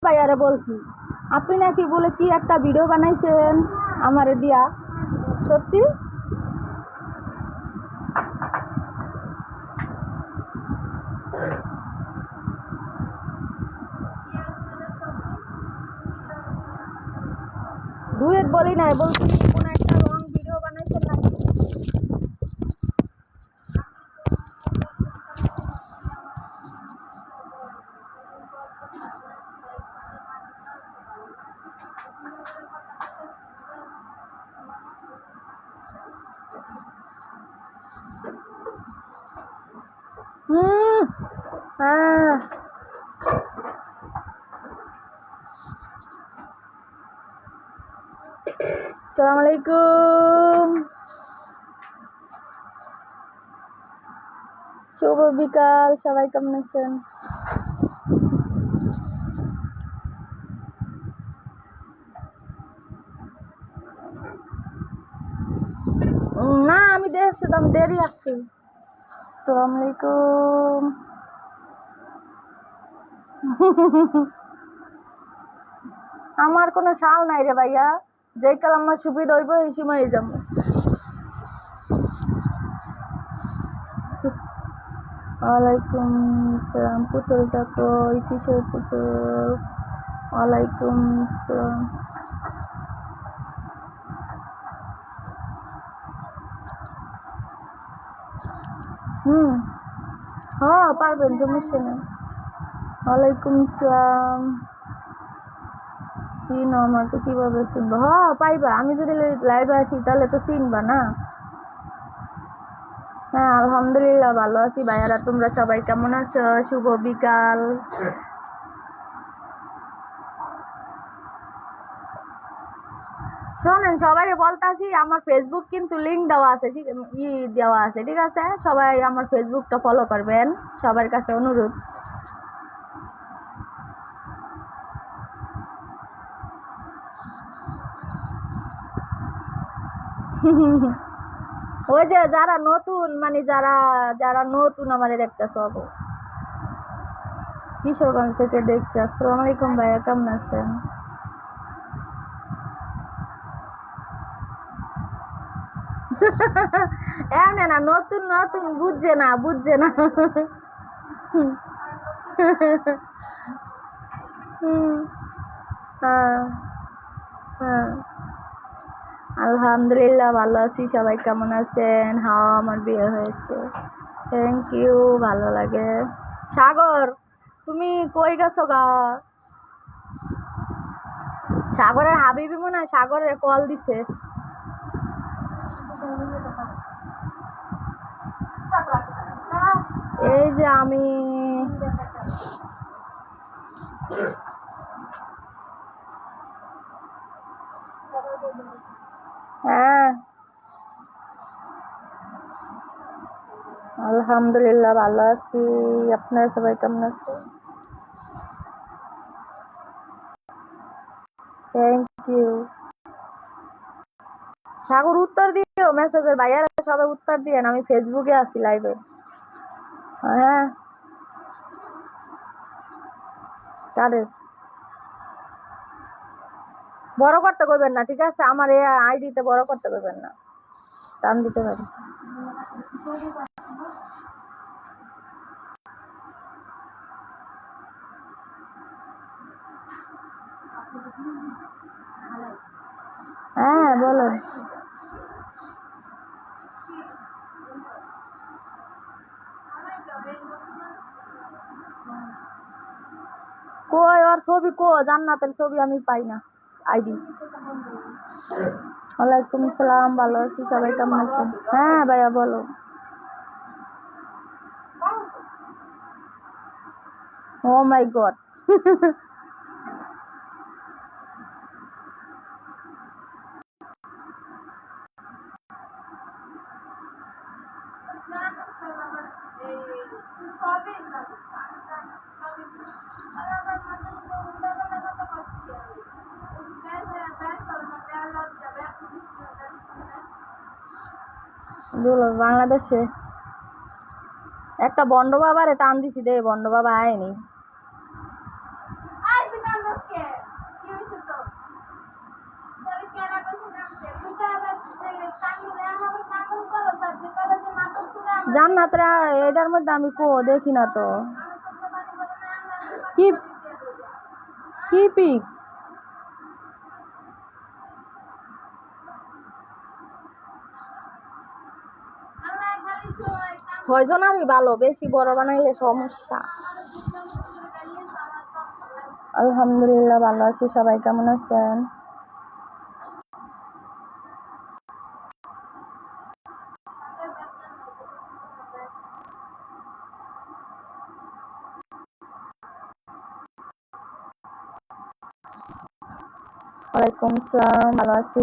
ভাইয়ারে বলছি আপনি নাকি বলে কি একটা ভিডিও বানাইছেন আমারে দিয়া, সত্যি? ডুয়েট বলি নাই, বলছি কোন একটা লং ভিডিও বানাইছেন নাকি? হ্যাঁ। আসসালামু আলাইকুম, শুভ বিকাল, সবাই কেমন আছেন? না আমি দেরি আসছি। আসসালামু আলাইকুম। আমার কোনো শাল নাই রে ভাইয়া, যেই কাল আমার সুবিধা হইব এই সময় যাবো। ওয়ালাইকুম আসসালাম, পুতুল দেখো, কিসের পুতুল? ওয়ালাইকুম আসসালাম। হ্যাঁ পারবেন, সমস্যা নেই। ওয়ালাইকুম আসসালাম। চিনো আমাকে? কিভাবে চিনবো? হ্যাঁ পাইবা, আমি যদি লাইভে আসি তাহলে তো চিনবা না। হ্যাঁ আলহামদুলিল্লাহ ভালো আছি ভাইয়ারা, তোমরা সবাই কেমন আছো? শুভ বিকাল। শোনেন, সবাই বলতাছি আমার ফেসবুক কিন্তু লিংক দেওয়া আছে, দেওয়া আছে, ঠিক আছে? সবাই আমার ফেসবুকটা ফলো করবেন, সবার কাছে অনুরোধ। ওই যে যারা নতুন, মানে যারা যারা নতুন আমারে দেখতেছ, কিশোরগঞ্জ থেকে দেখছি। আসসালামু আলাইকুম ভাইয়া, কেমন আছেন? এমনি না, নতুন নতুন বুঝছে না, বুঝছে না। হ্যাঁ হ্যাঁ আলহামদুলিল্লাহ ভালো আছি, সবাই কেমন আছেন? হ্যাঁ আমার বিয়ে হয়েছে। থ্যাংক ইউ, ভালো লাগে। সাগর, তুমি কই গেছো গা? সাগরের হাবিবি মনে হয় সাগরের কল দিছে। এই যে আমি হ্যাঁ আলহামদুলিল্লাহ ভালো আছি, আপনারা সবাই কেমন আছে? Thank you. সাগর উত্তর দিও মেসেজের, ভাইয়ারা সবাই উত্তর দিয়েন, আমি ফেসবুকে আছি লাইভে। হ্যাঁ কারে বড় করতে করবেন না, ঠিক আছে? আমার এই আইডিতে বড় করতে করবেন না, টান দিতে পারি। হ্যাঁ বলেন। কই ওর ছবি? জান্নাতের ছবি আমি পাই না আইডি। ওয়ালাইকুম আসসালাম, ভালো আছি, সবাই কেমন আছেন? হ্যাঁ ভাইয়া বলো। ও মাই গড। বাংলাদেশে একটা বন্ড বাবারে টান দিছি দে, বন্ড বাবা আয়নি। জান্নাতরা এটার মধ্যে আমি কো দেখি না তো কি কি পিক ছয়জনারই ভালো, বেশি বড় বানাইলে সমস্যা। আলহামদুলিল্লাহ ভালো আছি, সবাই কেমন আছেন? ওয়ালাইকুম আসসালাম, ভালো আছি।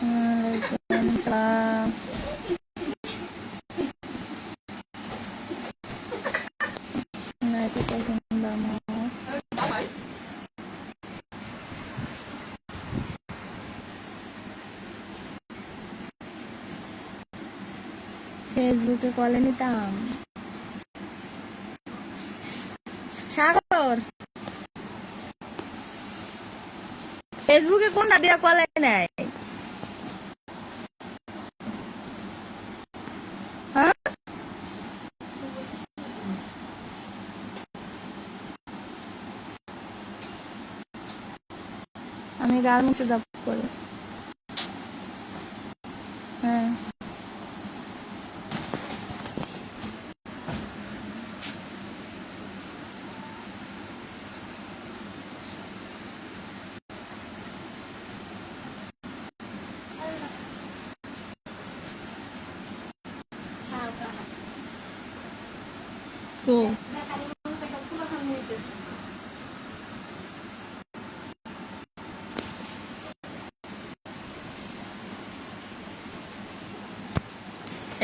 ওয়ালাইকুম আসসালাম। ফেসবুকে কলে নিতাম। সাগর ফেসবুকে কোনটা দিয়া কলে নেয়? হ্যাঁ, আমি গার্মেন্টসে জব করি। হ্যাঁ, তো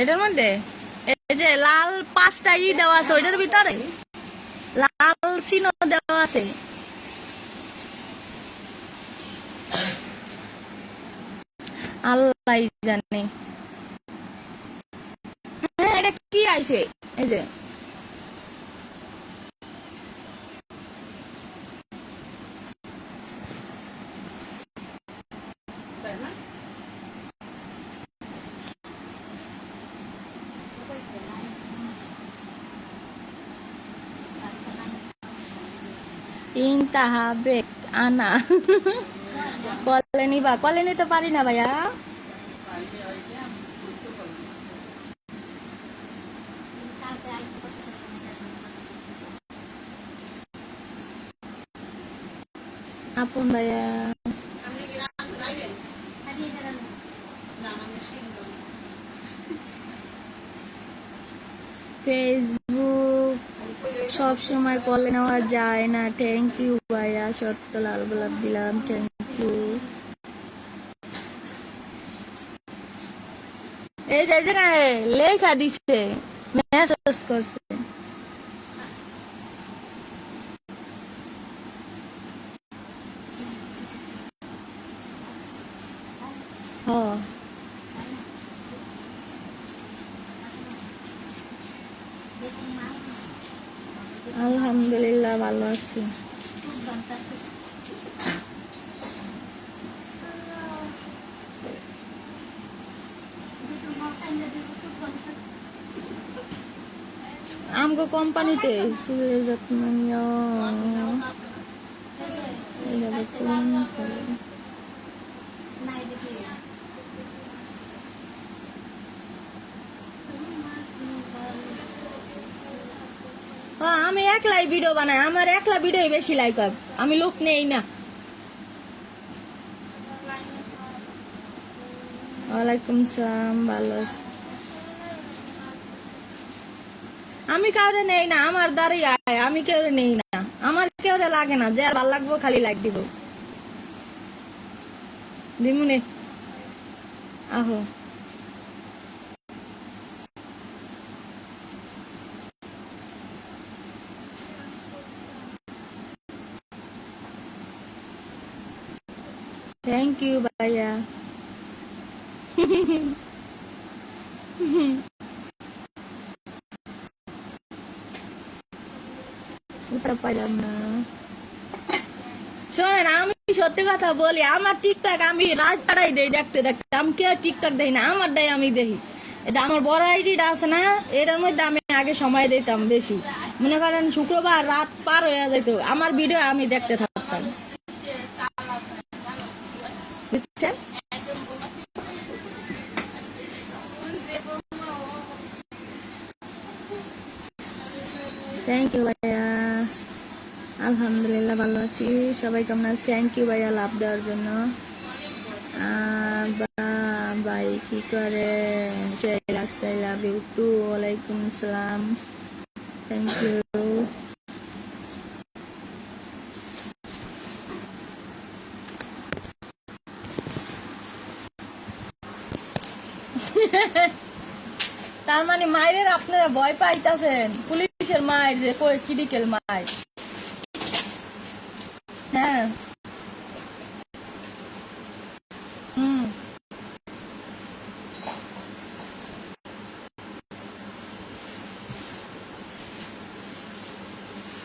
এটার মধ্যে এই যে লাল 5টা দেওয়া আছে, ওইটার ভিতরে লাল চিহ্ন দেওয়া আছে। আল্লাহ জানে। হ্যাঁ, এটা কি আইছে? এই যে ইনতাহা ব্রেক আনা কলে নিবা? কলে নিতে পারি না ভাইয়া। আপন ভাইয়া ফেসবুক সব সময় কলে নেওয়া যায় না। থ্যাংক ইউ ভাইয়া, সত্য লাল গোলাপ দিলাম, থ্যাংক ইউ। এই যে জায়গায় লেখা দিচ্ছে, মেসেজ করছে। হ্যাঁ, আলহামদুলিল্লাহ ভালো আছি। আমগো কোম্পানিতে চুলের যত্ন নিও। এইভাবে কোন করে? আমি একলাই ভিডিও বানাই, আমার একলা ভিডিও বেশি লাইক হয়, আমি লোক নেই না। ওয়ালাইকুম সালাম, ভালো আছি। আমি কাউরে নেই না, আমার দ্বারাই আয়, আমি কেউরে নেই না, আমার কেউরে লাগে না, যে ভাল লাগবো খালি লাইক দিব। দিমুনে আহো। থ্যাংক ইউ ভাইয়া। বুঝতে পারলাম না। শোনেন, আমি সত্যি কথা বলি, আমার টিকটক আমি রাত ছাড়াই দেই দেখতে দেখতে। আমি কেউ টিকটক দেই না, আমার দেয় আমি দেখি। এটা আমার বড় আইডিটা আছে না, এটার মধ্যে আমি আগে সময় দিতাম বেশি। মনে করেন শুক্রবার রাত পার হয়ে যেত, আমার ভিডিও আমি দেখতে থাকতাম, বুঝছেন? থ্যাংক ইউ ভাইয়া, আলহামদুলিল্লাহ ভালো আছি। সবাই কেমন আছে? থ্যাংক ইউ ভাইয়া লাভ দেওয়ার জন্য। ভাই কি করে? I love you too. ওয়ালাইকুম আসসালাম, থ্যাংক ইউ। তার মানে মায়ের আপনারা ভয় পাইতাছেন? পুলিশের মায়ের যে ক্রিটিক্যাল মায়ের। হ্যাঁ, হুম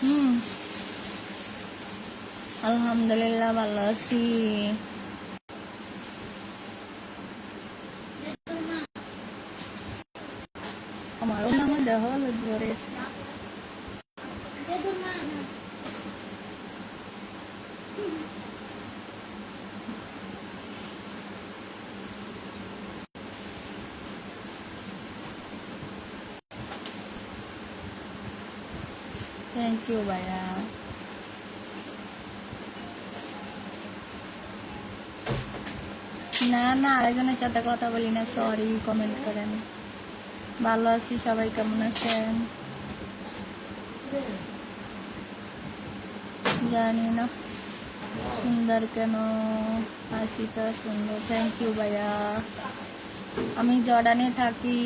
হুম, আলহামদুলিল্লাহ ভালো আছি। আমারও নাম দেহ ধরেছে। থ্যাংক ইউ ভাইয়া। না না, আরেকজনের সাথে কথা বলি না, সরি, কমেন্ট করেন। ভালো আছি, সবাই কেমন আছেন? জানি না সুন্দর কেন, হাসিটা সুন্দর। থ্যাংক ইউ ভাইয়া। আমি জর্ডানে থাকি।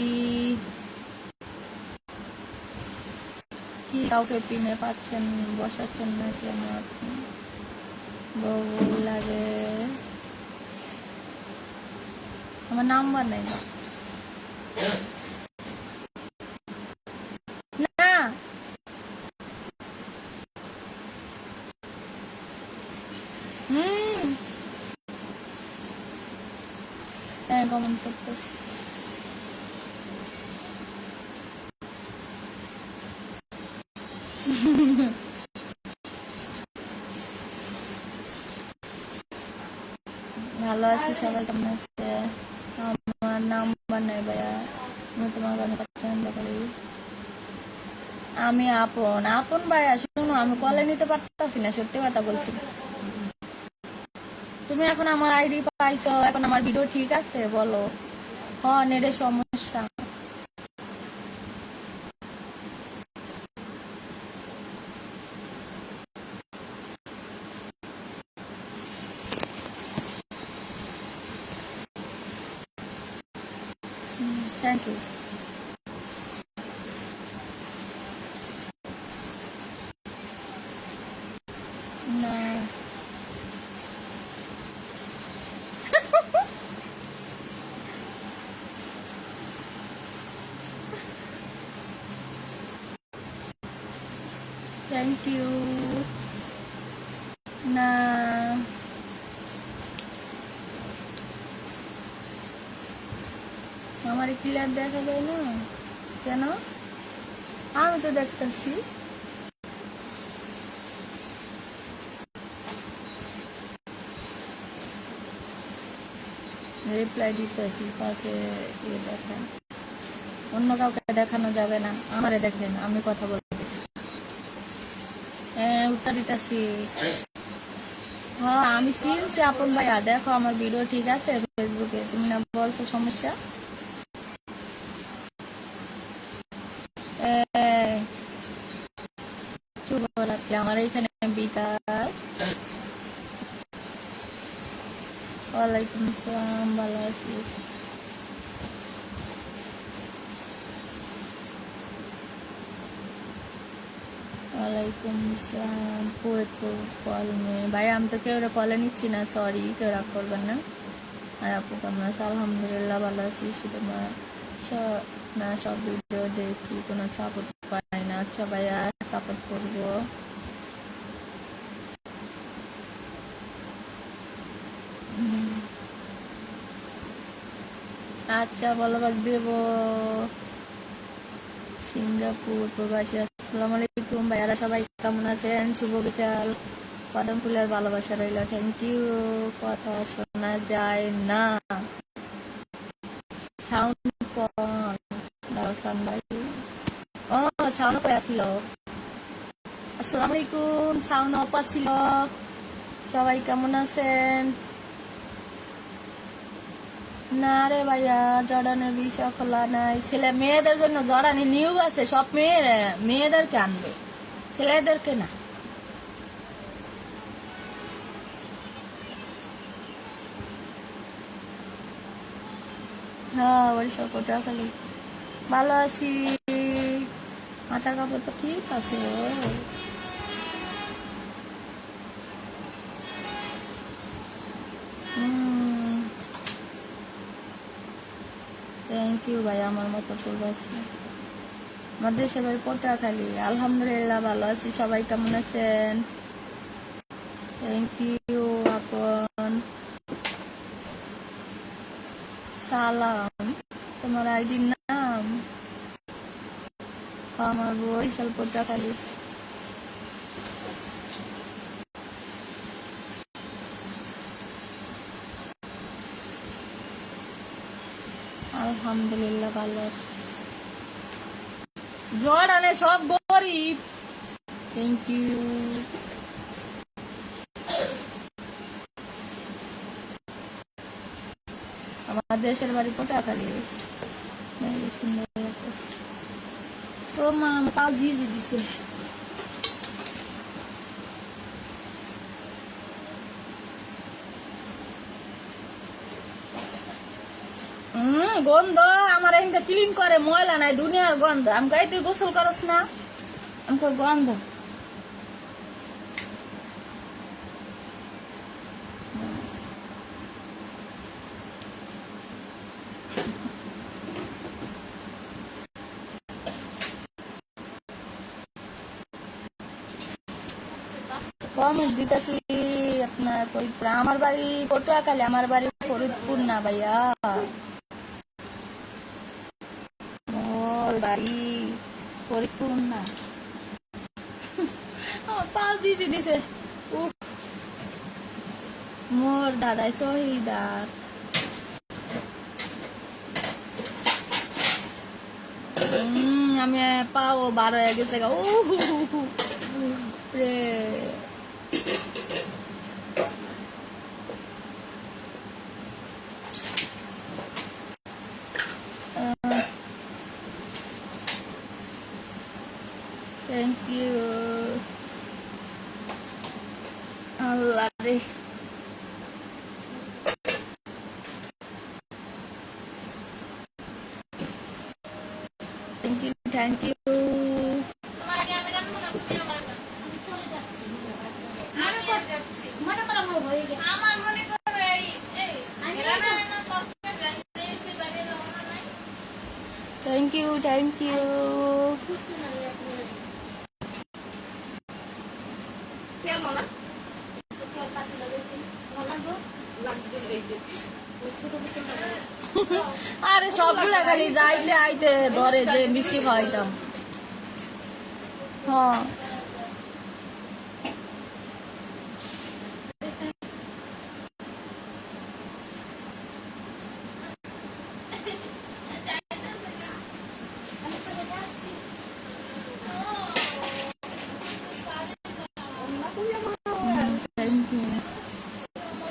কি কাউকে পিনে পাচ্ছেন, বসাচ্ছেন না কেন আপনি? বউ লাগে, আমার নাম্বার নেই না। হুম, হ্যাঁ কমেন্ট করতেছি। ভালো আছি, সবাই কেমন আছে? আমার নাম্বার নেই ভাইয়া, আমি তোমাকে অনেক পছন্দ করি। আমি আপন আপন ভাইয়া, শুনো, আমি কলে নিতে পারতাছি না, সত্যি কথা বলছি। তুমি এখন আমার আইডি পাইছো, এখন আমার ভিডিও ঠিক আছে বলো? নেটের সমস্যা। Thank you. না, থ্যাংক ইউ। না, আমার ক্লিয়ার দেখা যায় না কেন? আমি তো দেখতেছি। রিপ্লাই দিতেছি, পাশে দেখেন, অন্য কাউকে দেখানো যাবে না, আমারে দেখেন, আমি কথা বলতেছি। হ্যাঁ, উত্তর দিতেছি। হ্যাঁ, আমি চিনছি আপন ভাইয়া, দেখো আমার ভিডিও ঠিক আছে ফেসবুকে, তুমি না বলছো সমস্যা? শুভরাত্রি, আমার এইখানে বিকাল। ওয়ালাইকুম আসসালাম, ভালো আছি। ওয়ালাইকুম আসসালাম। কল নেই ভাই, আমি তো কেউ কলে নিচ্ছি না, সরি, কেউ রাগ করবেন না। আর আপু কেমন আছে? আলহামদুলিল্লাহ ভালো আছি। শুধু সব ভিডিও দেখি, কোনো সাপোর্ট পাই না। আচ্ছা ভাইয়া, সাপোর্ট করবো। আচ্ছা বলবাক দেব। সিঙ্গাপুর প্রবাসী, আসসালামু আলাইকুম ভাইয়ারা, সবাই কেমন আছেন? শুভ বিকাল, কদম ফুলের ভালোবাসা রইল। Thank you. কথা শোনা যায় না, সাউন্ড কম দাও ভাই। ও সাউন্ড কই আসছিল? আসসালামু আলাইকুম, সাউন্ড অফ আসছিল। সবাই কেমন আছেন? না রে ভাইয়া, জর্ডানের বিষয় খোলা নাই। ছেলে মেয়েদের জন্য জর্ডানি নিয়োগ আছে, সব মেয়েদেরকে আনবে, ছেলেদেরকে না। হ্যাঁ বরিশাল পটুয়াখালী। ভালো আছি, মাথার কাপড় তো ঠিক আছে। থ্যাংক ইউ ভাই। আমার মতো প্রবাসী, আমার দেশের বাড়ি পটুয়াখালী। আলহামদুলিল্লাহ ভালো আছি, সবাই কেমন আছেন? থ্যাংক ইউ আপন। সালাম, তোমার আইডির নাম? আমার বরিশাল পটুয়াখালী। আলহামদুলিল্লাহ ভালো আছি। জর্ডানে সব গরিব। Thank you. আমার দেশের বাড়ি পটুয়াখালী। তো মা পা ঝিয়ে দিছে। গন্ধ আমার এখানে ক্লিন করে, ময়লা নাই, দুনিয়ার গন্ধ। আমি কই তুই গোসল করস না? আমি কই গন্ধ। কমেন্ট দিতেছি আপনার ফরিদপুর। আমার বাড়ি পটুয়াখালী, আমার বাড়ি ফরিদপুর না ভাইয়া, মোর বাড়ি ফরিদপুর না। আমার পাও জিজি দিছে। উফ, মোর দাদাই শহীদার। আমি পাও 12 হয়ে গেছে গা। ও রে, থ্যাংক ইউ আল্লাহ রে। Thank you, thank you. Thank you, thank you. আরে সবগুলা খালি যাইতে আইতে ধরে যে মিষ্টি খাওয়াইতাম। হ্যাঁ থ্যাংক ইউ,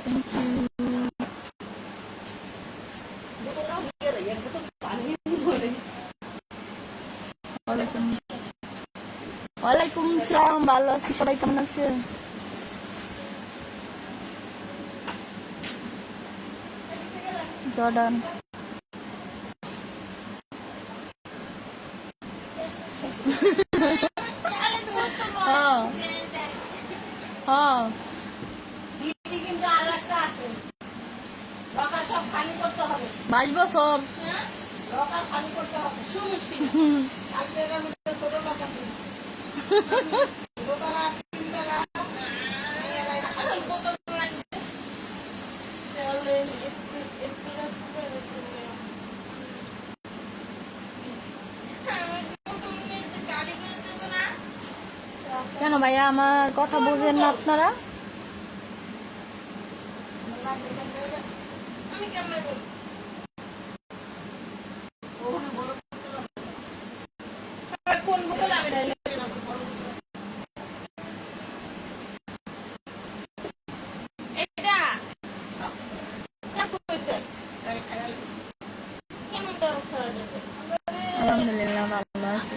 থ্যাংক ইউ। ওয়ালাইকুম আসসালাম, ভালো আছি, সবাই কেমন আছে? জর্ডান। হ্যাঁ হ্যাঁ, 22 বছর। কেন ভাইয়া আমার কথা বুঝেন না আপনারা? আলহামদুলিল্লাহ ভালো আছি।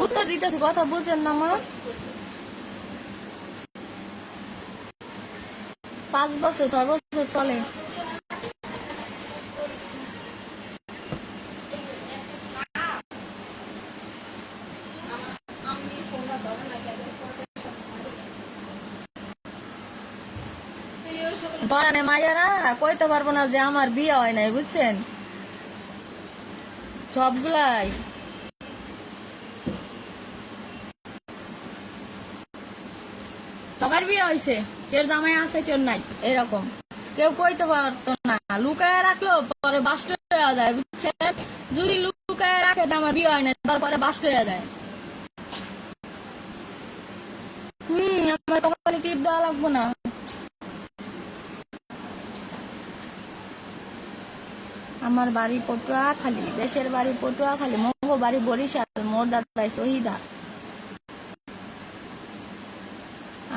উত্তর দিতেছি, কথা বুঝেন না আমার? 5 বছর 6 বছর চলে। ধরানে মাইয়ারা কইতে পারবো না যে আমার বিয়ে হয় নাই, বুঝছেন? সবগুলাই সবার বিয়ে হয়েছে, কেউ জামাই আছে কেউ নাই, এরকম কেউ কইতে পারতো না। লুকায় রাখলো পরে বাস্ট হয়ে যায়, বুঝছেন? যদি লুকায় রাখে আমার বিয়ে হয় না, তারপরে বাস্ট হয়ে যায়। আমার কপালে টিপ দেওয়া লাগবো না। আমার বাড়ি পটুয়াখালী, দেশের বাড়ি পটুয়াখালী, মঙ্গ বাড়ি বরিশাল, মোর দাদাই শহীদা।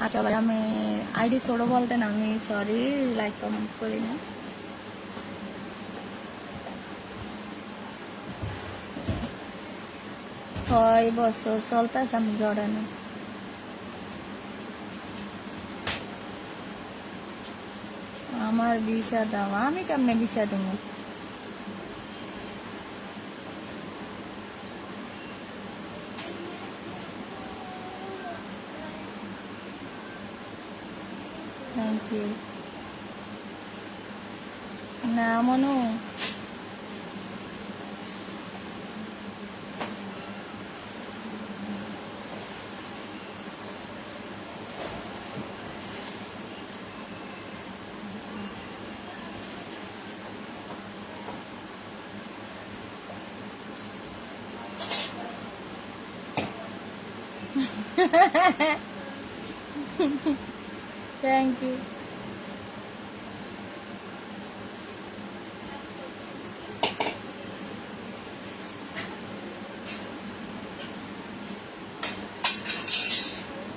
আচ্ছা ভাই, আমি আইডি ছোট বলতেন, আমি সরি লাইক কমেন্ট করি না। ছয় বছর চলতেছে আমি জড়ানো। আমার ভিসা দাও, আমি কেমনে ভিসা দেবো? Thank you. না মনু, থ্যাংক ইউ।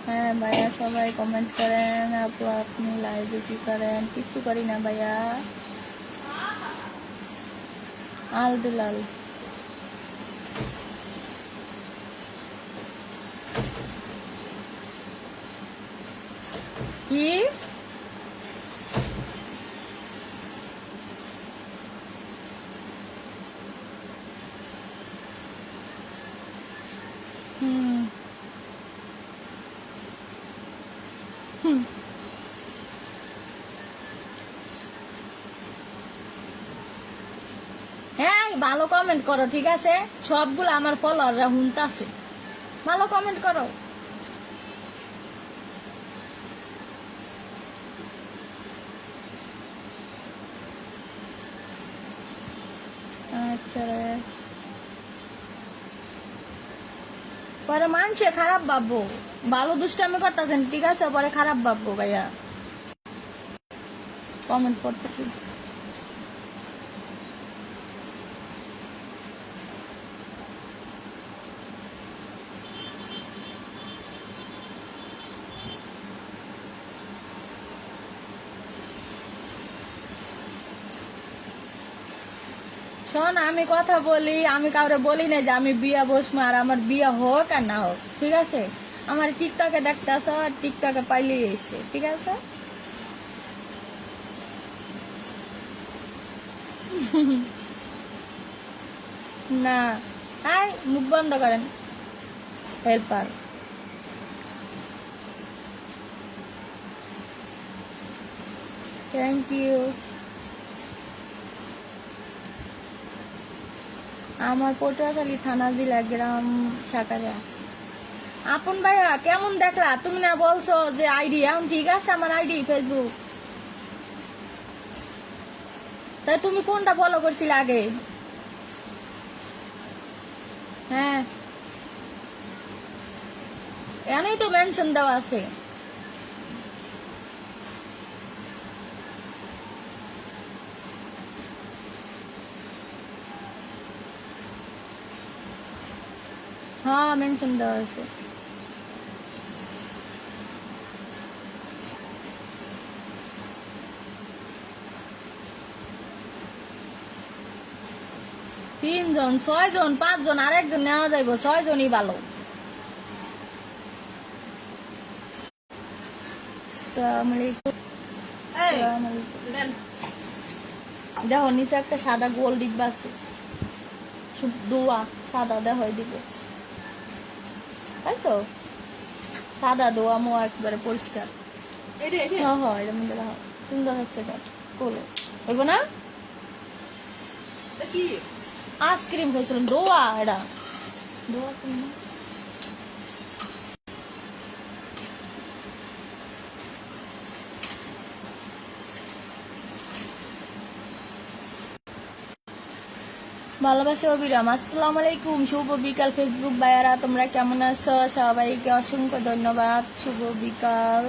হ্যাঁ ভাইয়া, সবাই কমেন্ট করেন। আপু আপনি লাইভে কি করেন? কিছু করি না ভাইয়া। আলদুলাল কি? হ্যাঁ, ভালো কমেন্ট করো, ঠিক আছে? সবগুলো আমার ফলোয়াররা হুনতাছে, ভালো কমেন্ট করো। আচ্ছা রে, পরে মানছে খারাপ ভাববো। ভালো দুষ্টামি করতেছেন, ঠিক আছে? পরে খারাপ ভাববো ভাইয়া। কমেন্ট করতেছি। শোন, আমি কথা বলি, আমি কাউরে বলি না যে আমি বিয়া বসবো, আর আমার বিয়া হোক আর না হোক, ঠিক আছে? আমার টিকটকে দেখতে আসো, আর টিকটকে পাইলেই এসছে, ঠিক আছে? না, হাই মুখ বন্ধ করেন। Helper thank you. আমার পটুয়াখালী থানা জেলা গ্রাম সাকারা। আপন ভাইয়া কেমন দেখলা? তুমি না বলছো যে আইডি এখন ঠিক আছে আমার আইডি ফেসবুক, তাই তুমি কোনটা ফলো করছিলে আগে? হ্যাঁ এখানেই তো মেনশন দেওয়া আছে। হ্যাঁ মেনশন দেওয়া আছে। তিনজন, 6 জন, 5 জন, আরেকজন নেওয়া যাইব, 6 জনই ভালো। আসসালামু আলাইকুম। আসসালামু আলাইকুম। দেখো নিচে একটা সাদা গোল ডিব্বা আছে, দোয়া সাদা দেখো দিবে, তাইতো সাদা দোয়া মোয়া একবারে পরিষ্কার। হ্যাঁ হ্যাঁ এটার মধ্যে দেখো সুন্দর হচ্ছে, এটা কোলো হইব না? আইসক্রিম খাইছিলাম, দোয়া এটা দোয়া কিনা। ভালোবাসা অবিরাম। আসসালামু আলাইকুম, শুভ বিকাল ফেসবুক ভাইয়ারা, তোমরা কেমন আছো? সবাইকে অসংখ্য ধন্যবাদ, শুভ বিকাল।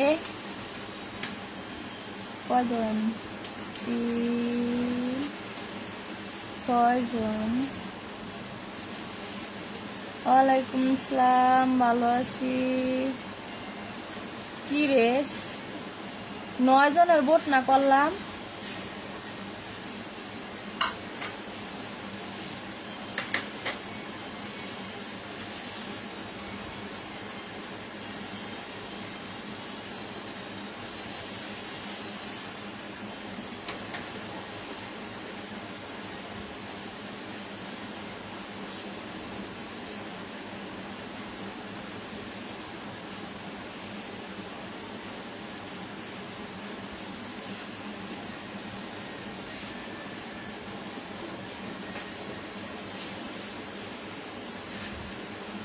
এ কয়জন? 6 জন। ওয়ালাইকুম আসসালাম, ভালো আছি। কি রে 9 জনের ভোট না করলাম?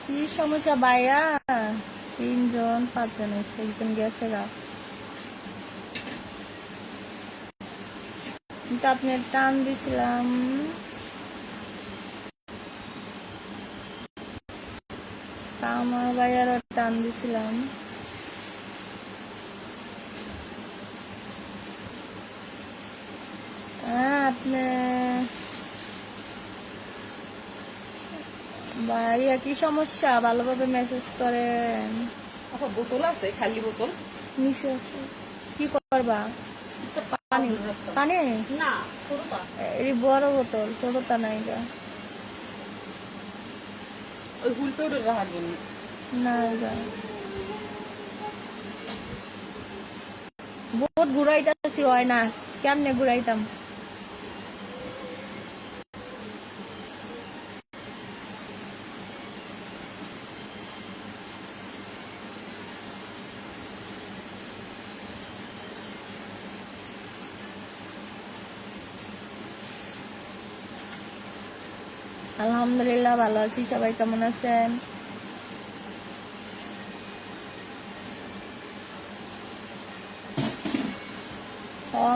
কি সমস্যা ভাইয়া? 3 জন 5 জন হয়েছে, একজন গেছে গা। কিন্তু আপনি টান দিছিলাম, আমার ভাইয়ারও টান দিছিলাম। হ্যাঁ আপনি ভাইয়া কি সমস্যা? ভালোভাবে মেসেজ করেন। বোতল আছে, খালি বোতল নিচে আছে, কি করবা? পানি পানি না, ছোটটা এই বড় বোতল, ছোটটা নাই গা। ওই হুলতে উঠে রাখার জন্য। না গা, বহুত ঘুরাইতেছি হয় না, কেমনে ঘুরাইতাম? আলহামদুলিল্লাহ ভালো আছি, সবাই কেমন আছেন?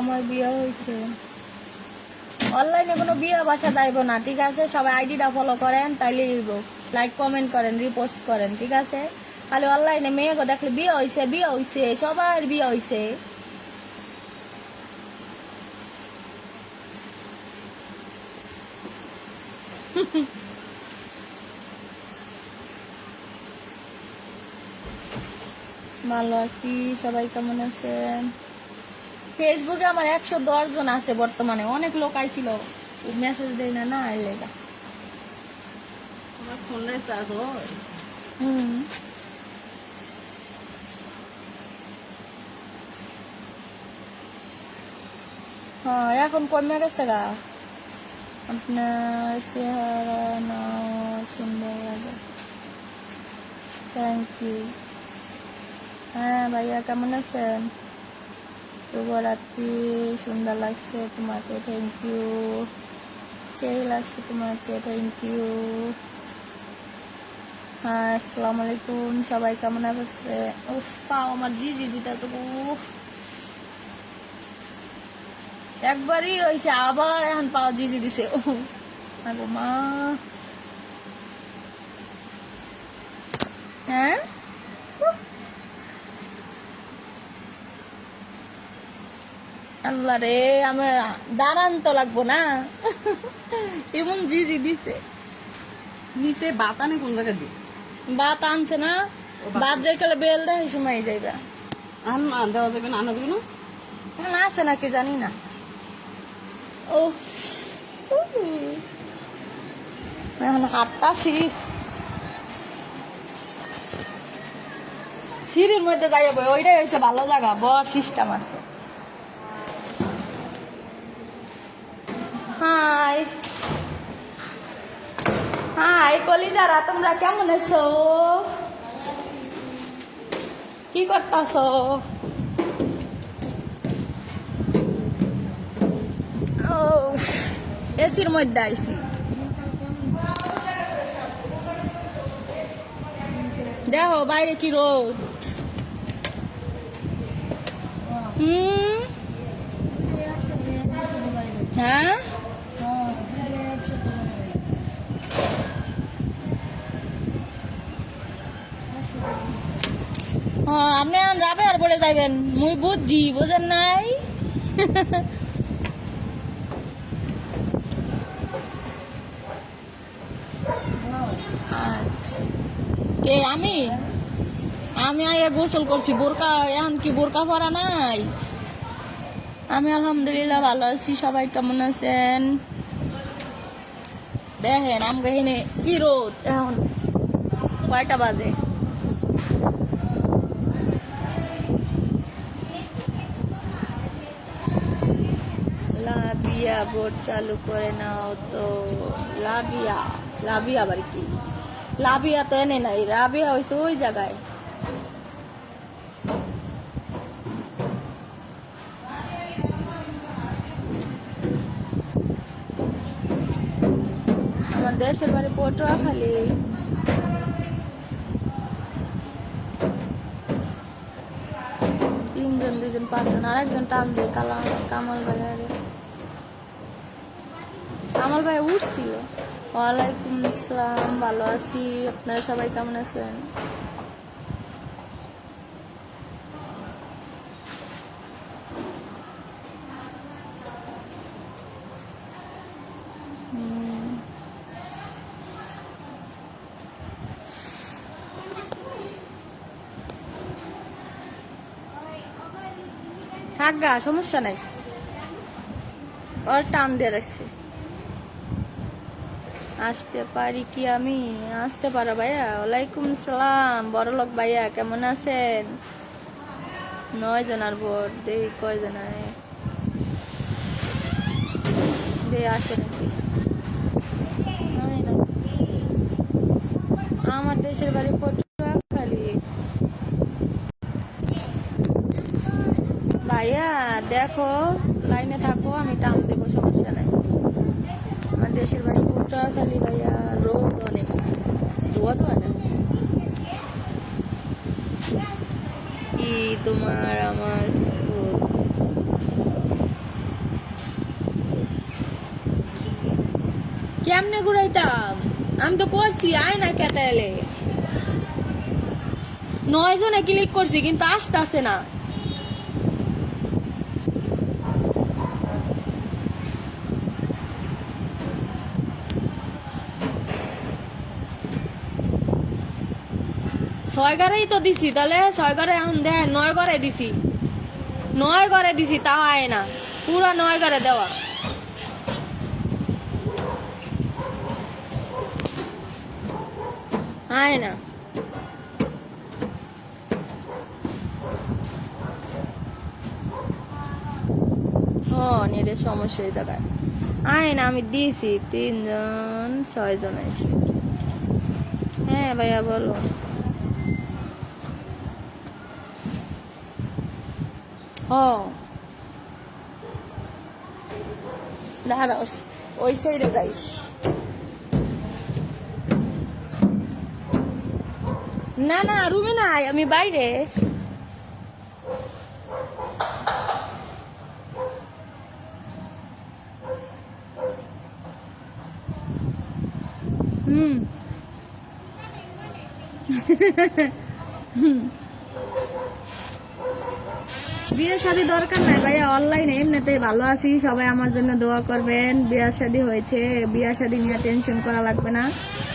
আমার বিয়ে হয়েছে। অনলাইনে কোনো বিয়ে বাসা দাইব না, ঠিক আছে? সবাই আইডিটা ফলো করেন, তাইলে লাইক কমেন্ট করেন, রিপোস্ট করেন, ঠিক আছে? খালি অনলাইনে মেয়েকে দেখলে বিয়ে হয়েছে বিয়ে হয়েছে, সবার বিয়ে হয়েছে। ভালো আছি, সবাই কেমন আছেন? ফেসবুকে আমার 110 জন আছে বর্তমানে, অনেক লোক আইছিল, মেসেজ দেয় না না এলে। তোমার ফোনে চার্জ হয়? হুম। হ্যাঁ এখন কমে গেছে গা। আপনার চেহারা না সুন্দর লাগে, থ্যাংক ইউ। হ্যাঁ ভাইয়া কেমন আছেন? শুভরাত্রি, সুন্দর লাগছে তোমাকে, থ্যাংক ইউ। সেই লাগছে তোমাকে, থ্যাংক ইউ। হ্যাঁ আসসালামু আলাইকুম, সবাই কেমন আছে? উফ পাও আমার জি দিতে তো উফ, একবারই হয়েছে আবার এখন পাও জি দিছে। ও গো মা। হ্যাঁ আল্লাহ রে, আমার দাঁড়ান তো লাগবো না, এমন জি দিছে। নিচে বাতানে কোন জায়গা দিয়ে? বাত আনছে না, বাত যাই কালে বেল দেয় এই সময় যাইবা। দেওয়া যাবে না, আনা যাবে না? এখন আছে নাকি জানি না। ও এখন হাঁটতাছি, সিঁড়ির মধ্যে যাই যাবো, ওইটাই হয়েছে ভালো জায়গা, বড় সিস্টেম আছে। হাই হাই কলিজারা, তোমরা কেমন আছো? কি করতাছো? ও এসির মধ্যে আইছি। দেখো বাইরে কি রোদ। হ্যাঁ আপনি রাবে আর বলে যাবেন, মুই বুঝছি, বুঝেন নাই? আচ্ছা কে আমি আমি আগে গোসল করছি, বোরকা এখন কি বোরকা পরা নাই? আমি আলহামদুলিল্লাহ ভালো আছি, সবাই কেমন আছেন? দেখেন আম গাহিনে কি রোদ, এখন কয়টা বাজে? লাভিয়া বোর্ড চালু করে নাও তো। লাভিয়া লাভিয়া আবার কি? লাভিয়া তো এনে নাই, রাবিয়া হয়েছে ওই জায়গায়। আমার দেশের বাড়ি পটুয়াখালী। তিনজন দুজন পাঁচজন, আরেকজন টান দিয়ে কামাল ভাই। আরে কামাল ভাই উঠছিল। ওয়ালাইকুম আসসালাম, ভালো আছি, আপনারা সবাই কেমন আছেন? থাক গা, সমস্যা নাই, ওর টান দিয়ে রাখছি। আসতে পারি কি আমি? আসতে পারো ভাইয়া। ওয়ালাইকুম সালাম, বড়লোক ভাইয়া কেমন আছেন? 9 জনার বোর্ড দেই, কয়জন দে আসে নাকি? আমার দেশের বাড়ি পটুয়াখালী। ভাইয়া দেখো, লাইনে থাকো, আমি টান দেবো, সমস্যা নাই। আমার দেশের বাড়ি পটুয়াখালী ভাইয়া, রোদ অনেক, রোদ অনেক। কি তোমার আমার রোদ? কেমনে ঘুরাইতাম? আমি তো করছি, আয় না কেটে এলে। 9 জনে ক্লিক করছি কিন্তু আসতেছে না। ছয় ঘরেই তো দিছি, তাহলে 6 ঘরে এখন দেয় 9 ঘরে দিছি, 9 করে দিছি তাও আয় না, পুরো 9 করে দেওয়া। আয় না, ও নেটের সমস্যা এই জায়গায়। আয় না, আমি দিয়েছি 3 জন 6 জন এসে। হ্যাঁ ভাইয়া বলো। ও দাঁড়াও, ওই সাইডে যাই। না না, রুমে নাই, আমি বাইরে। হুম বিয়ে শাদী দরকার নাই ভাইয়া, অনলাইনে এমনিতেই ভালো আছি। সবাই আমার জন্য দোয়া করবেন। বিয়ে শাদী হয়েছে, বিয়ে শাদী নিয়ে টেনশন করা লাগবে না।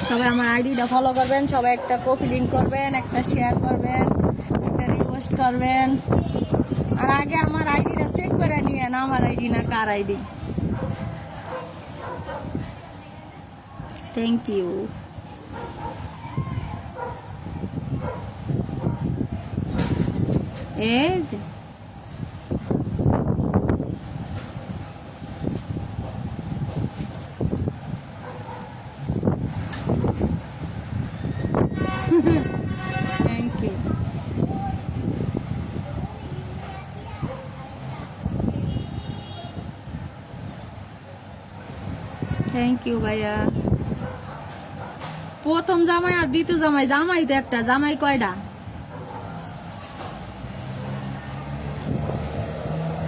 সবাই আমার আইডিটা ফলো করবেন, সবাই একটা কপি লিঙ্ক করবেন, একটা শেয়ার করবেন, একটা রিপোস্ট করবেন। আর আগে আমার আইডিটা চেক করে নিয়ে না, আমার আইডি না কার আইডি। Thank you. এই যে থ্যাংক ইউ। থ্যাংক ইউ ভাইয়া। প্রথম জামাই আর দ্বিতীয় জামাই, জামাই তো একটা, জামাই কয়টা?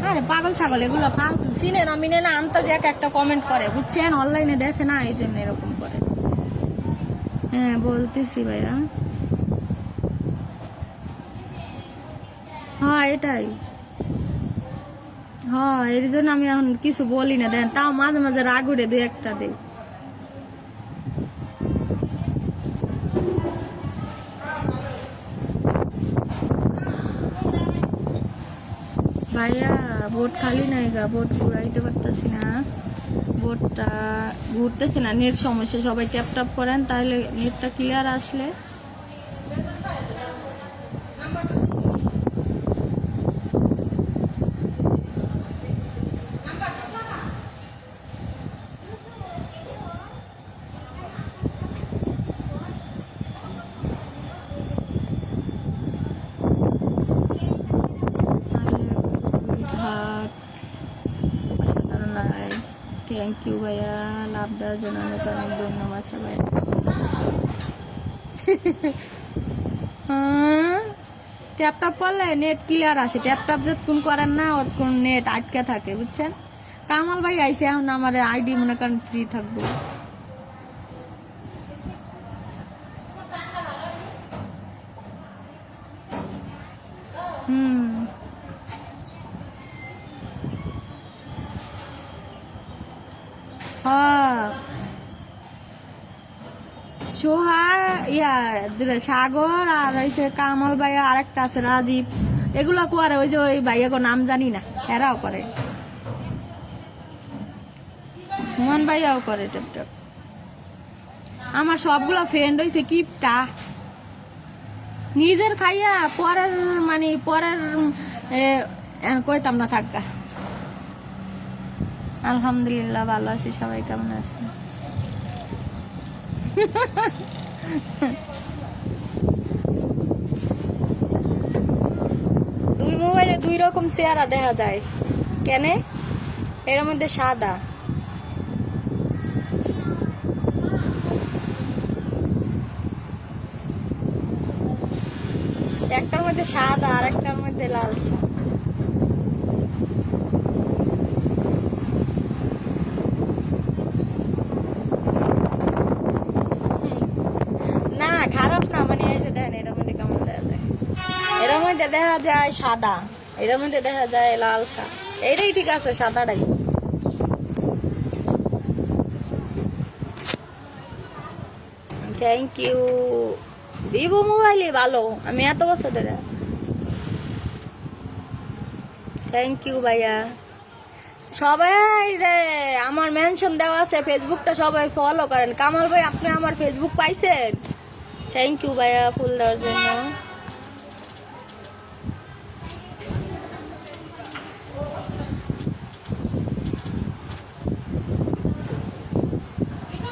আরে পাগল ছাগল, এগুলো ফালতু। চিনে না মিনে না আন্তাজে একটা কমেন্ট করে, বুঝছেন? অনলাইনে দেখে না, এই জন্য এরকম করে। হ্যাঁ বলতেছি ভাইয়া। হ্যাঁ এটাই, হ্যাঁ এর জন্য আমি এখন কিছু বলি না। দেন তাও মাঝে মাঝে রাগ উঠে 2-1টা দেই। ভাইয়া বোট খালি নাই গা, বোট ঘুরাইতে পারতেছি না, বোটটা ঘুরতেছি না, নেট সমস্যা। সবাই ট্যাপ ট্যাপ করেন, তাহলে নেটটা ক্লিয়ার আসলে। থ্যাংক ইউ ভাইয়া, লাভ দেওয়ার জন্য অনেক অনেক ধন্যবাদ সবাই। ট্যাপ ট্যাপ করলে নেট ক্লিয়ার আসে, ট্যাপ ট্যাপ যতক্ষণ করেন না অতক্ষণ নেট আটকে থাকে, বুঝছেন? কামাল ভাই আইসে, এখন আমার আইডি মনে করেন ফ্রি থাকবো। সোহা ইয়া সাগর আর হয়েছে কামাল ভাইয়া, আরেকটা আছে রাজীব, এগুলো করে। ওই যে ওই ভাইয়া নাম জানি না, এরাও করে। হুমান ভাইয়াও করে ট্যাপ ট্যাপ। আমার সবগুলো ফ্রেন্ড হয়েছে কিপটা, নিজের খাইয়া পরের মানে পরের কইতাম না থাকা। আলহামদুলিল্লাহ ভালো আছি, সবাই কেমন আছে? দুই মোবাইলে 2 রকম চেহারা দেখা যায় কেন? এর মধ্যে সাদা। একটার মধ্যে সাদা আর একটার মধ্যে লাল। না খারাপ না, মানে এই যে দেখেন এটার মধ্যে কেমন দেখা যায়। এর মধ্যে দেখা যায় সাদা, এর মধ্যে দেখা যায় লাল সা। এইটাই ঠিক আছে, সাদাটাই। Thank you. ভিভো মোবাইলই ভালো, আমি এত বছর ধরে। থ্যাংক ইউ ভাইয়া। সবাই রে আমার মেনশন দেওয়া আছে, ফেসবুকটা সবাই ফলো করেন। কামাল ভাই আপনি আমার ফেসবুক পাইছেন? থ্যাংক ইউ ভাইয়া ফুল দেওয়ার জন্য।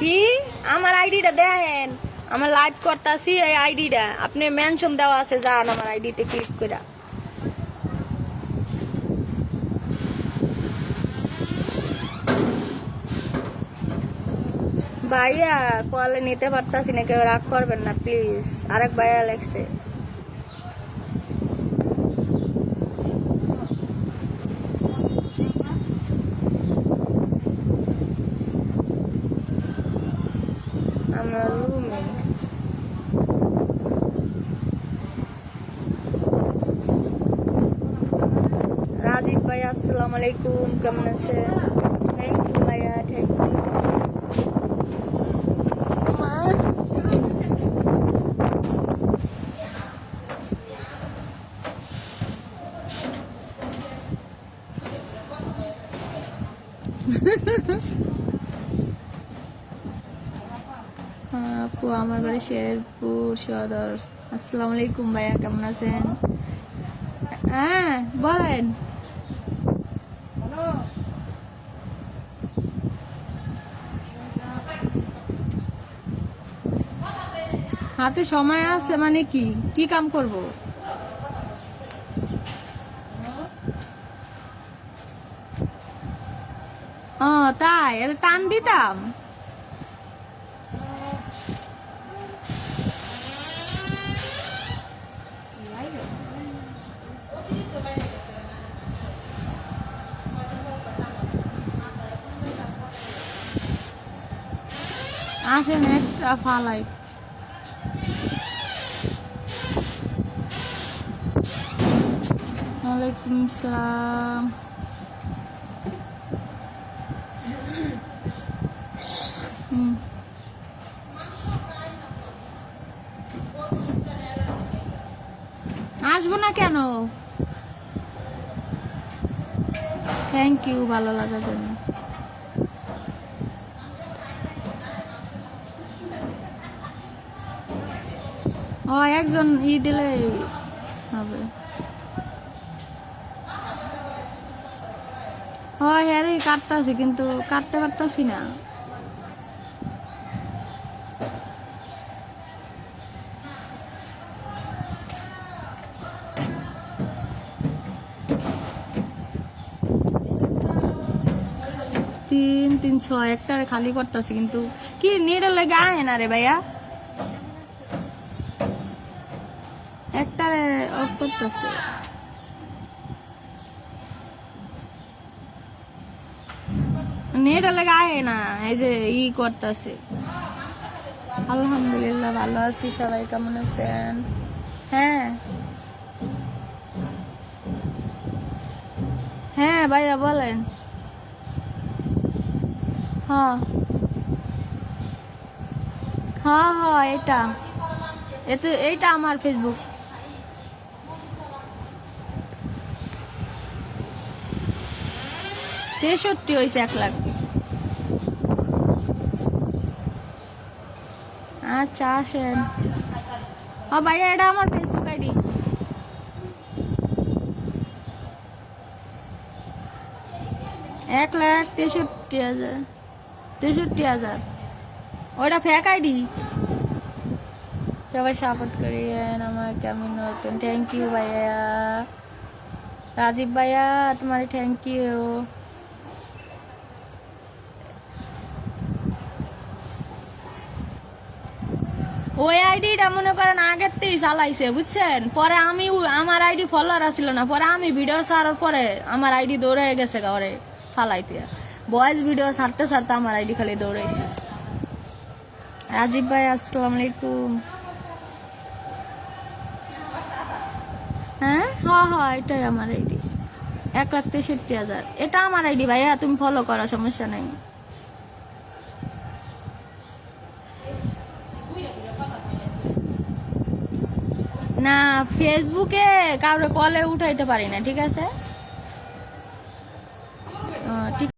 কি আমার আইডিটা দেখেন, আমার লাইভ করতেছি এই আইডিটা, আপনি মেনশন দেওয়া আছে, যান আমার আইডিতে ক্লিক করে। ভাইয়া কলে নিতে পারতাছি না, কেউ রাগ করবেন না প্লিজ। আরেক ভাইয়া লেগছে। আমার রুমে রাজীব ভাই আসসালামু আলাইকুম, কেমন আছেন? থ্যাংক ইউ ভাইয়া, থ্যাংক ইউ। আপু আমার বাড়ি শেরপুর সদর। আসসালামু আলাইকুম ভাইয়া, কেমন আছেন? হ্যাঁ বলেন। হাতে সময় আছে মানে কি কি কাম করব? ও তাই, টান দিতাম। আসেন একটা ফালাই। ওয়ালাইকুম আসসালাম। আসবো না কেন? থ্যাংক ইউ ভালো লাগার জন্য। ও একজন দিলে হবে। ও হ্যাঁ রে কাটতাছি, কিন্তু কাটতে পারতাছি না। তিন 306 একটা খালি করতেছি, কিন্তু কি নেটের লাগে আয় না রে ভাইয়া, একটা অফ করতেছে। নেটের লাগে আয় না, এই যে করতেছে। আলহামদুলিল্লাহ ভালো আছি, সবাই কেমন আছেন? হ্যাঁ হ্যাঁ ভাইয়া বলেন। হ্যাঁ হ্যাঁ হ্যাঁ এইটা আমার ফেসবুক। ছেষট্টি হয়েছে 1 লাখ। আচ্ছা আসেন। ও ভাইয়া এটা আমার ফেসবুক আইডি। এক লাখ 63,000 ওটা ফেক আইডি। সবাই সাপোর্ট করিয়েন আমাকে, আমি নতুন। থ্যাংক ইউ ভাইয়া। রাজীব ভাইয়া তোমার থ্যাংক ইউ। ওই আইডিটা মনে করেন আগের থেকেই চালাইছে বুঝছেন, পরে আমি আমার আইডি ফলোয়ার আসছিল না, পরে আমি ভিডিও ছাড়ার পরে আমার আইডি দৌড়ে গেছে ঘরে ফালাইতে। বয়েস ভিডিও ছাড়তে ছাড়তে আমার আইডি খালি দৌড়াইছে। রাজীব ভাই আসসালামু আলাইকুম। হ্যাঁ হ্যাঁ হ্যাঁ এটাই আমার আইডি, 1,63,000। এটা আমার আইডি ভাইয়া, তুমি ফলো করো, সমস্যা নাই। না ফেসবুকে কাউরে কলে উঠাইতে পারি না, ঠিক আছে? ঠিক